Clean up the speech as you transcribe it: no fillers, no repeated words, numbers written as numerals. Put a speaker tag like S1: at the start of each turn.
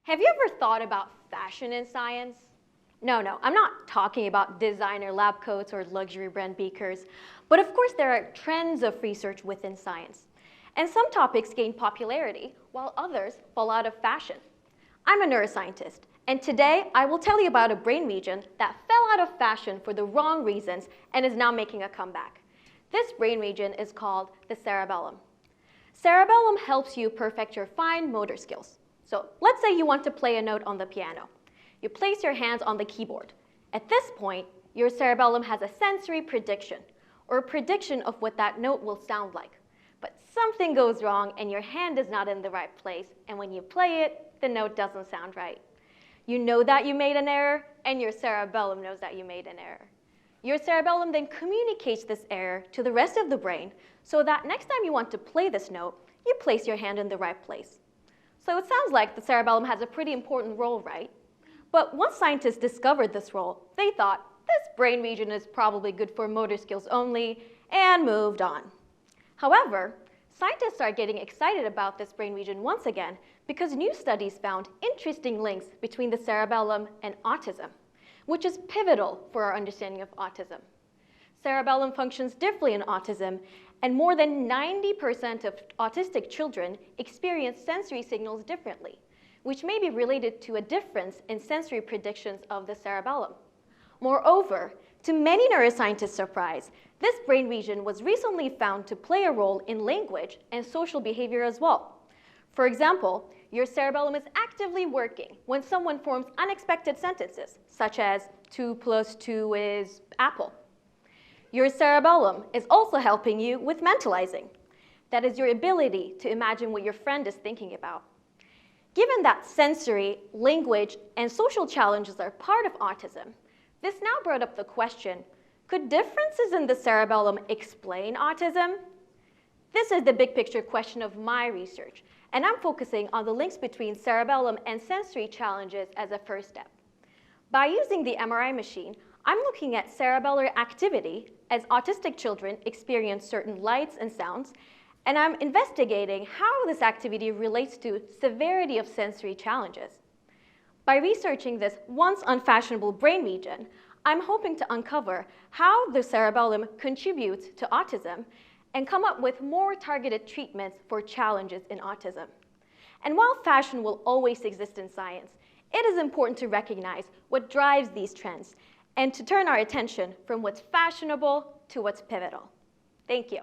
S1: Have you ever thought about fashion in science? No, I'm not talking about designer lab coats or luxury brand beakers, but of course there are trends of research within science. And some topics gain popularity, while others fall out of fashion. I'm a neuroscientist, and today I will tell you about a brain region that fell out of fashion for the wrong reasons and is now making a comeback. This brain region is called the cerebellum. Cerebellum helps you perfect your fine motor skills. So let's say you want to play a note on the piano. You place your hands on the keyboard. At this point, your cerebellum has a sensory prediction, or a prediction of what that note will sound like. But something goes wrong and your hand is not in the right place, and when you play it, the note doesn't sound right. You know that you made an error, and your cerebellum knows that you made an error. Your cerebellum then communicates this error to the rest of the brain so that next time you want to play this note, you place your hand in the right place. So it sounds like the cerebellum has a pretty important role, right? But once scientists discovered this role, they thought this brain region is probably good for motor skills only and moved on. However, scientists are getting excited about this brain region once again because new studies found interesting links between the cerebellum and autism, which is pivotal for our understanding of autism. Cerebellum functions differently in autism, and more than 90% of autistic children experience sensory signals differently, which may be related to a difference in sensory predictions of the cerebellum. Moreover, to many neuroscientists' surprise, this brain region was recently found to play a role in language and social behavior as well. For example, your cerebellum is actively working when someone forms unexpected sentences, such as 2 + 2 is apple. Your cerebellum is also helping you with mentalizing. That is your ability to imagine what your friend is thinking about. Given that sensory, language, and social challenges are part of autism, this now brought up the question, could differences in the cerebellum explain autism? This is the big picture question of my research, and I'm focusing on the links between cerebellum and sensory challenges as a first step. By using the MRI machine, I'm looking at cerebellar activity as autistic children experience certain lights and sounds, and I'm investigating how this activity relates to severity of sensory challenges. By researching this once unfashionable brain region, I'm hoping to uncover how the cerebellum contributes to autism and come up with more targeted treatments for challenges in autism. And while fashion will always exist in science, it is important to recognize what drives these trends and to turn our attention from what's fashionable to what's pivotal. Thank you.